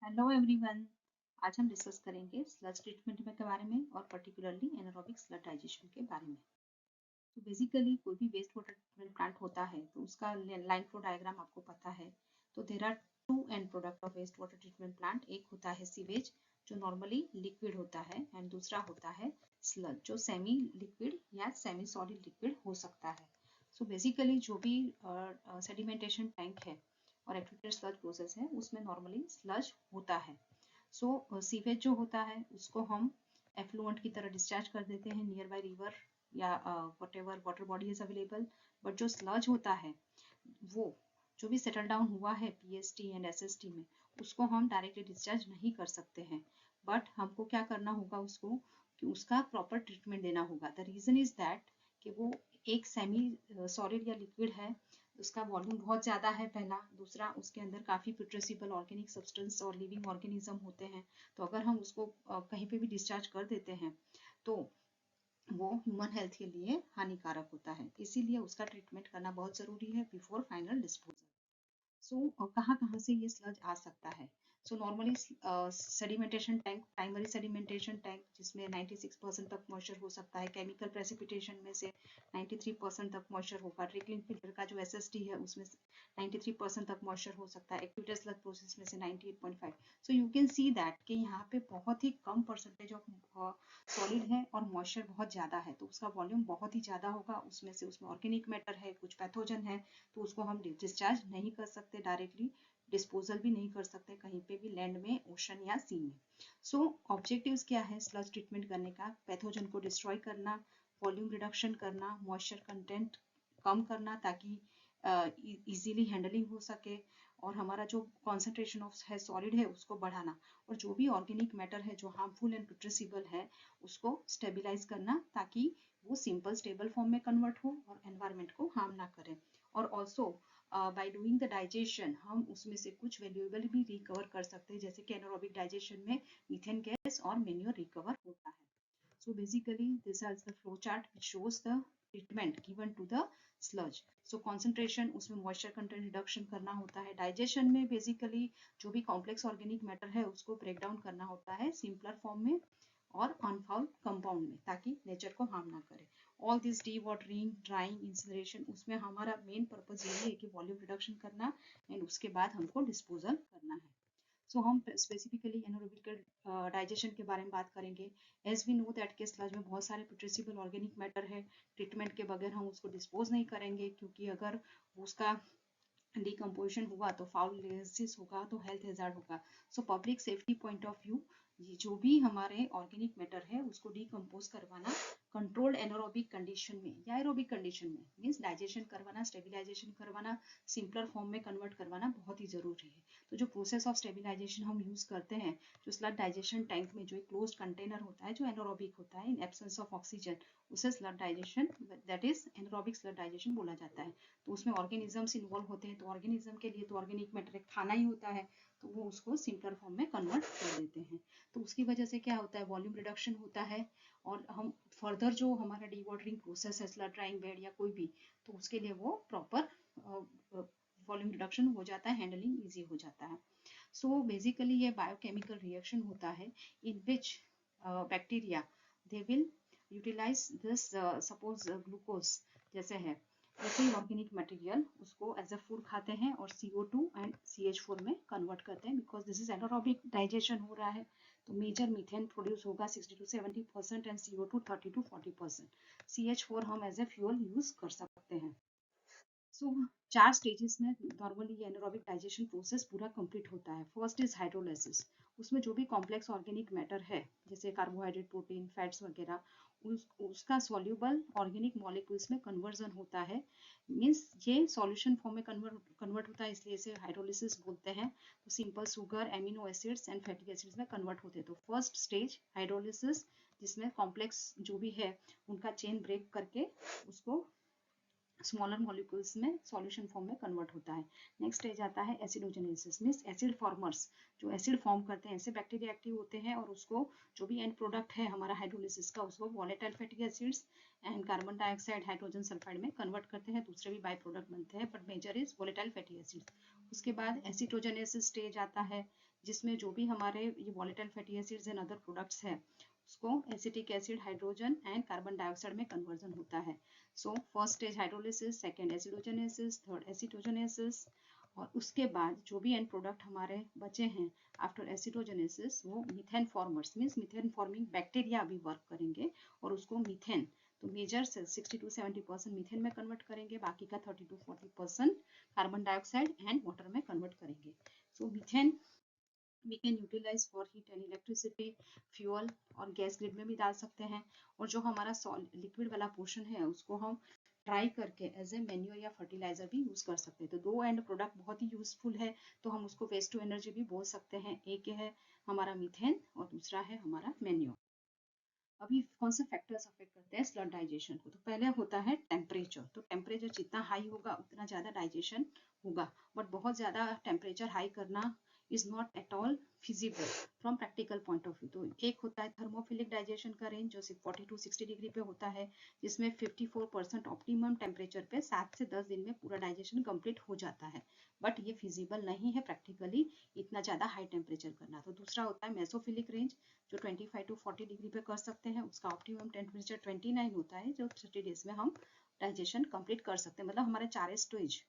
Hello everyone. आज हम discuss करेंगे स्लज ट्रीटमेंट के बारे में और पर्टिकुलरली एनारोबिक स्लज डाइजेशन के बारे में। तो बेसिकली कोई भी वेस्ट वाटर ट्रीटमेंट प्लांट होता है तो उसका लाइन फ्लो डायग्राम आपको पता है। तो there are two end product of waste water treatment plant. एक होता है सीवेज जो नॉर्मली लिक्विड होता है एंड दूसरा होता है स्लज जो सेमी लिक्विड या सेमी सॉलिड लिक्विड हो सकता है। सो बेसिकली जो भी सेडिमेंटेशन टैंक है और एक्टिवेटेड स्लज प्रोसेस है उसमें नॉर्मली स्लज होता है। सो सीवेज जो होता है उसको हम एफ्लुएंट की तरह डिस्चार्ज कर देते हैं नियर बाय रिवर या what ever water body is available. But जो स्लज होता है वो जो भी सेटल डाउन हुआ है पीएसटी एंड एसएसटी में उसको हम डायरेक्टली डिस्चार्ज नहीं कर सकते हैं। बट हमको क्या करना होगा उसको कि उसका प्रॉपर ट्रीटमेंट देना होगा। द रीजन इज दैट कि वो एक सेमी सॉलिड या लिक्विड है, उसका वॉल्यूम बहुत ज़्यादा है पहला, दूसरा उसके अंदर काफ़ी प्यूट्रेसिबल ऑर्गेनिक सब्सटेंस और लिविंग ऑर्गेनिज्म होते हैं। तो अगर हम उसको कहीं पे भी डिस्चार्ज कर देते हैं तो वो ह्यूमन हेल्थ के लिए हानिकारक होता है, इसीलिए उसका ट्रीटमेंट करना बहुत ज़रूरी है बिफोर फाइनल डिस्पोजल। कहाँ कहाँ से ये स्लज आ सकता है। So normally sedimentation tank, primary sedimentation tank जिसमें 96% तक मॉइस्चर हो सकता है, केमिकल प्रेसिपिटेशन में से 93% तक मॉइस्चर होगा, ट्रिकलिंग फिल्टर का जो एसएसटी है उसमें 93% तक मॉइस्चर हो सकता है, एक्टिवेटेड स्लज प्रोसेस में से 98.5। So you can see that कि यहाँ पे बहुत ही कम परसेंटेज ऑफ सॉलिड है और मॉइस्चर बहुत ज़्यादा है, तो उसका वॉल्यूम बहुत ही ज़्यादा होगा। उसमें ऑर्गेनिक मैटर है, कुछ पैथोजन है, तो उसको हम डिस्चार्ज नहीं कर सकते डायरेक्टली, डिस्पोजल भी नहीं कर सकते कहीं पे भी, लैंड में, ओशन या सी में। सो ऑब्जेक्टिव्स क्या है स्लज ट्रीटमेंट करने का? पैथोजन को डिस्ट्रॉय करना, वॉल्यूम रिडक्शन करना, मॉइस्चर कंटेंट कम करना ताकि इजीली हैंडलिंग हो सके, और हमारा जो कॉन्सेंट्रेशन ऑफ है सॉलिड है उसको बढ़ाना, और जो भी ऑर्गेनिक मैटर है जो हार्मफुल एंड प्यूट्रेसिबल है उसको स्टेबिलाईज करना ताकि वो सिंपल स्टेबल फॉर्म में कन्वर्ट हो और एनवायरमेंट को हार्म ना करे। और also by doing the digestion हम उसमें से कुछ वैल्यूएबल भी रिकवर कर सकते हैं, जैसे कि एनारोबिक डाइजेशन में मीथेन गैस और मेन्योर रिकवर होता है। So basically this is the flow chart which shows the treatment given to the sludge. So concentration उसमें moisture content reduction करना होता है। digestion में basically जो भी complex organic matter है उसको break down करना होता है simpler form में और अनफाउल कंपाउंड में ताकि नेचर को हार्म ना करे। All this D watering, drawing, incineration, उसमें हमारा मेन पर्पज यही है कि वॉल्यूम रिडक्शन करना एंड उसके बाद हमको डिस्पोजल करना है। सो हम स्पेसिफिकली एनारोबिकल डाइजेशन के बारे में बात करेंगे। एज वी नो दैट के स्लज में बहुत सारे प्यूट्रेसिबल ऑर्गेनिक मैटर है, ट्रीटमेंट के बगैर हम उसको डिस्पोज नहीं करेंगे क्योंकि अगर उसका डिकम्पोजिशन हुआ तो फाउल होगा तो हेल्थ हेजार्ड होगा। So public safety point of view ये जो भी हमारे ऑर्गेनिक मैटर है उसको डिकम्पोज करवाना कंट्रोल्ड एनारोबिक कंडीशन में या एरोबिक कंडीशन में, मीन्स डाइजेशन करवाना, स्टेबिलाईजेशन करवाना, सिंपलर फॉर्म में कन्वर्ट करवाना बहुत ही जरूरी है। तो जो प्रोसेस ऑफ स्टेबिलाईजेशन हम यूज करते हैं, जो स्लड डाइजेशन टैंक में जो एक क्लोज्ड कंटेनर होता है जो एनारोबिक होता है इन एब्सेंस ऑफ ऑक्सीजन, उसे sludge digestion that is anaerobic sludge digestion बोला जाता है। तो उसमें ऑर्गेनिजम्स इन्वॉल्व होते हैं, तो ऑर्गेनिज्म के लिए तो ऑर्गेनिक मैटर एक खाना ही होता है, तो वो उसको सिंपलर फॉर्म में कन्वर्ट कर देते हैं। तो उसकी वजह से क्या होता है, वॉल्यूम रिडक्शन होता है, और हम फर्दर जो हमारा डी वाटरिंग प्रोसेस है स्लड ड्राइंग बेड या कोई भी, तो उसके लिए वो प्रॉपर वॉल्यूम रिडक्शन हो जाता है, हैंडलिंग ईजी हो जाता है। सो बेसिकली ये बायोकेमिकल रिएक्शन होता है in which bacteria they will utilize this, suppose glucose जैसे है वैसे ही ऑर्गेनिक मटेरियल उसको एज अ फूड खाते हैं और CO2 एंड CH4 में कन्वर्ट करते हैं। Because this is anaerobic digestion हो रहा है तो मेजर मीथेन प्रोड्यूस होगा 60 to 70% and CO2 30 to 40%। CH4 हम एज ए फ्यूल यूज कर सकते हैं। सो 4 स्टेजेस में नॉर्मली ये एनारोबिक डाइजेशन प्रोसेस पूरा कंप्लीट होता है। फर्स्ट इज हाइड्रोलाइसिस, उसमें जो भी कॉम्प्लेक्स ऑर्गेनिक मैटर है जैसे कार्बोहाइड्रेट, प्रोटीन, फैट्स वगैरह, उसका सॉल्यूबल ऑर्गेनिक मॉलिक्यूल्स में कन्वर्जन होता है। मीन्स ये सॉल्यूशन फॉर्म में कन्वर्ट होता है, इसलिए इसे हाइड्रोलिसिस बोलते हैं। तो simple sugar, amino acids and fatty acids में कन्वर्ट होते हैं। तो फर्स्ट स्टेज हाइड्रोलिसिस, जिसमें कॉम्प्लेक्स जो भी है उनका चेन ब्रेक करके उसको स्मॉलर मॉलिक्यूल्स में सॉल्यूशन फॉर्म में कन्वर्ट होता है। नेक्स्ट स्टेज आता है एसिडोजेनेसिस, मींस एसिड फॉर्मर्स, जो एसिड फॉर्म करते हैं, ऐसे बैक्टीरिया एक्टिव होते हैं और उसको जो भी एंड प्रोडक्ट है हमारा हाइड्रोलिसिस का उसको volatile fatty acids and carbon dioxide, hydrogen sulphide में कन्वर्ट करते हैं। दूसरे भी बाई प्रोडक्ट बनते हैं but major is volatile fatty acids. उसके बाद एसिटोजेनेसिस स्टेज आता है, जिसमें जो भी हमारे ये volatile fatty acids and other products है उसको acetic acid, hydrogen and carbon dioxide में कन्वर्जन होता है। So first stage hydrolysis, second acidogenesis, third acetogenesis, और उसके बाद जो भी एंड प्रोडक्ट हमारे बचे हैं आफ्टर एसिडोजेनेसिस वो methane formers means methane forming bacteria अभी वर्क करेंगे और उसको मीथेन, तो मेजर 60 to 70% मीथेन में कन्वर्ट करेंगे, बाकी का 30 to 40% carbon dioxide and water में कन्वर्ट करेंगे। So methane we can utilize for heat and electricity, fuel और गैस ग्रिड में भी डाल सकते हैं। और जो हमारा लिक्विड वाला पोर्शन है उसको हम ड्राई करके एज ए मैन्योर या फर्टिलाइजर भी यूज कर सकते हैं। तो दो एंड प्रोडक्ट बहुत ही यूजफुल है, तो हम उसको वेस्ट टू एनर्जी भी बोल सकते हैं। एक है हमारा मीथेन और दूसरा है हमारा मैन्योर। अभी कौन से फैक्टर्स अफेक्ट करते हैं स्लट डाइजेशन को? तो पहले होता है टेम्परेचर। तो टेम्परेचर जितना हाई होगा उतना ज़्यादा डाइजेशन होगा, बट बहुत ज़्यादा टेम्परेचर हाई करना is not at all feasible from practical point of view. तो एक होता है थर्मोफिलिक डाइजेशन का रेंज जो 40 to 60 डिग्री पे होता है, जिसमें 54% ऑप्टिमम टेम्परेचर पे 7 से 10 दिन में पूरा डाइजेशन कंप्लीट हो जाता है, बट ये फिजिबल नहीं है प्रैक्टिकली इतना ज़्यादा हाई टेम्परेचर करना। तो दूसरा होता है मेसोफिलिक रेंज जो 25 to 40 डिग्री पे कर सकते हैं, उसका ऑप्टिमम टेम्परेचर 29 होता है, जो 30 डेज में हम डाइजेशन कंप्लीट कर सकते हैं। मतलब हमारे 4 स्टेज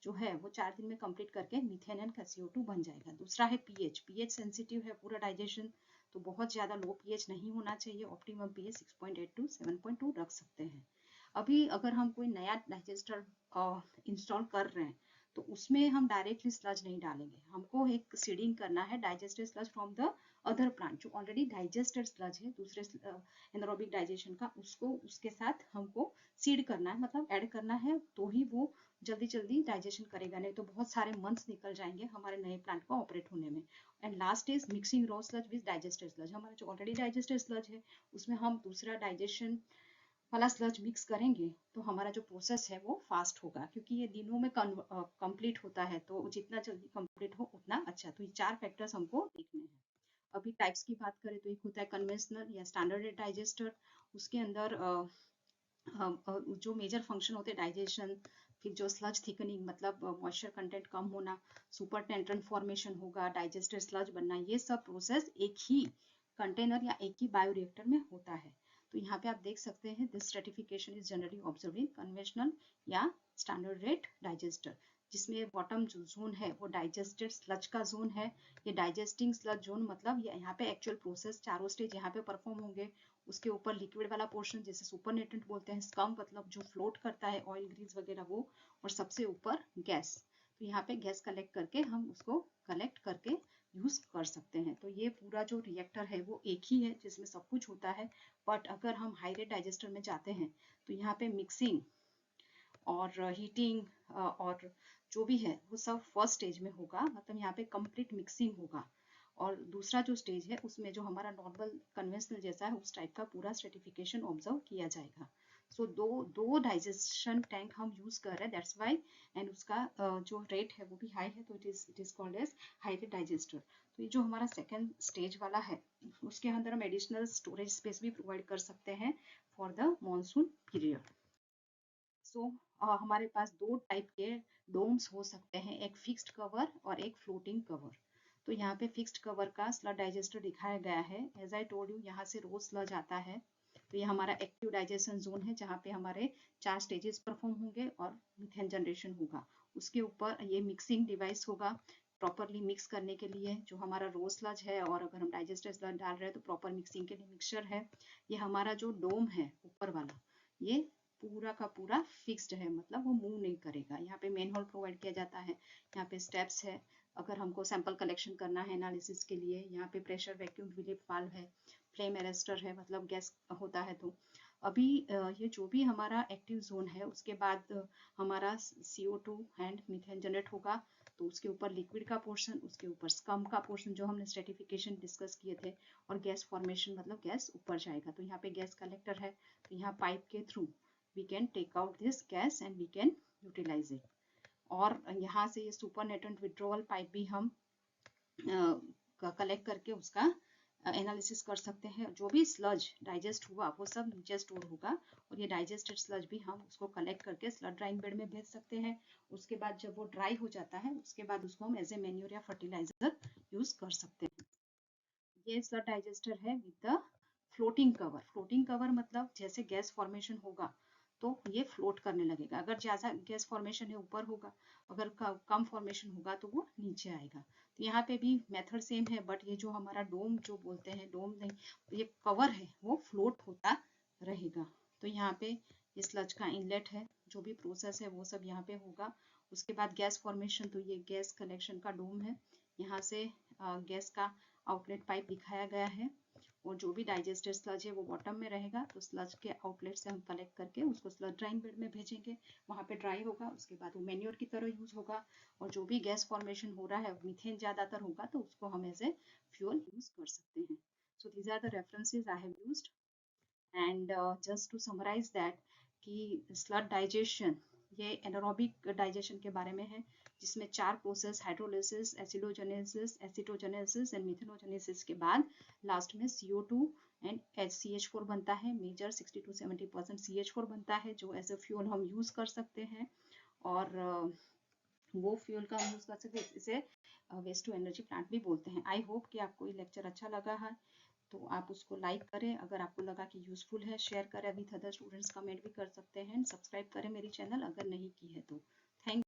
जो है वो 4 दिन में कंप्लीट करके मीथेन एंड CO2 बन जाएगा। दूसरा है पीएच। पीएच सेंसिटिव है पूरा डाइजेशन, तो बहुत ज़्यादा लो पीएच नहीं होना चाहिए। ऑप्टिमम पीएच 6.8 to 7.2 रख सकते हैं। अभी अगर हम कोई नया डाइजेस्टर इंस्टॉल कर रहे हैं तो उसमें हम डायरेक्टली स्लज नहीं डालेंगे, हमको एक सीडिंग करना है digested sludge from the other plant जो ऑलरेडी डाइजेस्टेड स्लज है दूसरे एनारोबिक डाइजेशन का, उसको उसके साथ हमको सीड करना है, मतलब ऐड करना है, तो ही वो जल्दी जल्दी डाइजेशन करेगा, नहीं तो बहुत सारे मंथ्स निकल जाएंगे हमारे नए प्लांट को ऑपरेट होने में। And last is mixing raw sludge with digested sludge. हमारा जो ऑलरेडी डाइजेस्टेड स्लज है उसमें हम दूसरा डाइजेशन वाला स्लज मिक्स करेंगे तो हमारा जो प्रोसेस है वो फास्ट होगा, क्योंकि ये दिनों में कंप्लीट होता है, तो जितना जल्दी कंप्लीट हो उतना अच्छा। तो ये 4 फैक्टर्स हमको देखने हैं। अभी टाइप्स की बात करें तो एक होता है कन्वेंशनल या स्टैंडर्ड डाइजेस्टर। उसके अंदर जो मेजर फंक्शन होते हैं डाइजेशन, फिर जो स्लज थिकनिंग मतलब मॉइस्चर कंटेंट कम होना, सुपर टेंट्रन फॉर्मेशन होगा, डाइजेस्टेड स्लज बनना, ये सब प्रोसेस एक ही कंटेनर या एक ही बायोरिएक्टर में होता है। तो यहाँ पे आप देख सकते हैं this stratification is generally observe in conventional या स्टैंडर्ड रेट डाइजेस्टर, जिसमें बॉटम जो जोन है वो डाइजेस्टेड स्लज का जोन है। ये डाइजेस्टिंग स्लज जोन मतलब यहाँ पे एक्चुअल प्रोसेस चारों स्टेज यहाँ पे परफॉर्म होंगे। उसके ऊपर लिक्विड वाला पोर्शन जिसे सुपरनेटेंट बोलते हैं, स्कम मतलब जो फ्लोट करता है ऑयल ग्रीस वगैरह वो, और सबसे ऊपर गैस। तो यहाँ पे गैस कलेक्ट करके हम उसको कलेक्ट करके यूज कर सकते हैं। तो ये पूरा जो रिएक्टर है वो एक ही है जिसमें सब कुछ होता है। बट अगर हम हाई रेट डाइजेस्टर में जाते हैं तो यहाँ पे मिक्सिंग और हीटिंग और जो भी है वो सब फर्स्ट स्टेज में होगा, मतलब यहाँ पे कंप्लीट मिक्सिंग होगा। और दूसरा जो स्टेज है उसमें जो हमारा नॉर्मल कन्वेंशनल जैसा है उस टाइप का पूरा स्ट्रेटिफिकेशन ऑब्जर्व किया जाएगा। सो दो डाइजेशन टैंक हम यूज कर रहे हैं, दैट्स वाई। एंड उसका जो रेट है वो भी हाई है, तो it is called as high rate digester. तो ये जो हमारा सेकेंड स्टेज वाला है उसके अंदर हम एडिशनल स्टोरेज स्पेस भी प्रोवाइड कर सकते हैं फॉर द मॉनसून पीरियड। सो हमारे पास दो टाइप के डोम्स हो सकते हैं, एक फिक्स्ड कवर और एक फ्लोटिंग कवर। तो यहाँ पे फिक्स्ड कवर का स्लज डाइजेस्टर दिखाया गया है। एज आई टोल्ड यू यहाँ से रोज स्लज आता है। तो ये हमारा एक्टिव डाइजेशन जोन है जहाँ पे हमारे 4 स्टेजेस परफॉर्म होंगे और मीथेन जनरेशन होगा। उसके ऊपर ये मिक्सिंग डिवाइस होगा प्रॉपरली मिक्स करने के लिए, जो हमारा रोज स्लज है, और अगर हम डाइजेस्टर स्लज डाल रहे हैं तो प्रॉपर मिक्सिंग के लिए मिक्सचर है। ये हमारा जो डोम है ऊपर वाला, ये पूरा का पूरा फिक्स्ड है, मतलब वो मूव नहीं करेगा। यहाँ पे मेन होल प्रोवाइड किया जाता है, यहाँ पे स्टेप्स है अगर हमको सैंपल कलेक्शन करना है एनालिसिस के लिए। यहाँ पे प्रेशर वैक्यूम रिलीफ वाल्व है, फ्लेम अरेस्टर है मतलब गैस होता है। तो अभी ये जो भी हमारा एक्टिव जोन है उसके बाद हमारा CO2 एंड मीथेन जनरेट होगा। तो उसके ऊपर लिक्विड का पोर्शन, उसके ऊपर स्कम का पोर्शन जो हमने स्ट्रेटिफिकेशन डिस्कस किए थे, और गैस फॉर्मेशन मतलब गैस ऊपर जाएगा। तो यहाँ पे गैस कलेक्टर है, तो यहाँ पाइप के through we can take out this gas and we can utilize it। और यहाँ से ये सुपर नेटेंट विड्रॉवल पाइप भी हम कलेक्ट करके उसका एनालिसिस कर सकते हैं। जो भी स्लज डाइजेस्ट हुआ वो सब नीचे स्टोर होगा, और ये डाइजेस्टेड स्लज भी हम उसको कलेक्ट करके स्लज ड्राइंग बेड में भेज सकते हैं। उसके बाद जब वो ड्राई हो जाता है उसके बाद उसको हम एज ए मैन्योर या फर्टिलाइजर यूज कर सकते हैं। ये स्लड डाइजेस्टर है with the floating cover. Floating cover मतलब जैसे गैस फॉर्मेशन होगा तो ये फ्लोट करने लगेगा। अगर ज़्यादा गैस फॉर्मेशन है ऊपर होगा, अगर कम फॉर्मेशन होगा तो वो नीचे आएगा। तो यहाँ पे भी मेथड सेम है, बट ये जो हमारा डोम जो बोलते हैं, डोम नहीं, ये कवर है, वो फ्लोट होता रहेगा। तो यहाँ पे ये स्लज का इनलेट है, जो भी प्रोसेस है वो सब यहाँ पे होगा। उसके बाद गैस फॉर्मेशन, तो ये गैस कलेक्शन का डोम है। यहाँ से गैस का आउटलेट पाइप दिखाया गया है, और जो भी डाइजेस्टेड स्लज है वो बॉटम में रहेगा। तो स्लज के आउटलेट से हम कलेक्ट करके उसको स्लज ड्राइंग बेड में भेजेंगे, वहाँ पे ड्राई होगा। उसके बाद वो मैन्योर की तरह यूज होगा, और जो भी गैस फॉर्मेशन हो रहा है, मीथेन ज़्यादातर होगा, तो उसको हम एज ए फ्यूल यूज कर सकते हैं। So these are the references I have used. And just to summarise that कि स्लड डाइजेशन ये एनारोबिक डाइजेशन के बारे में है, जिसमें 4 process, hydrolysis, acidogenesis, acetogenesis and methanogenesis के बाद लास्ट में CO2 एंड CH4 बनता है। मेजर 60 to 70% CH4 बनता है, जो एज ए फ्यूल हम यूज कर सकते हैं। और वो फ्यूल का हम यूज कर सकते हैं, इसे वेस्ट टू एनर्जी प्लांट भी बोलते हैं। आई होप कि आपको ये लेक्चर अच्छा लगा है, तो आप उसको लाइक करें। अगर आपको लगा कि यूजफुल है, शेयर करें विथ अदर स्टूडेंट्स, कमेंट भी कर सकते हैं। सब्सक्राइब करें मेरी चैनल अगर नहीं की है तो। थैंक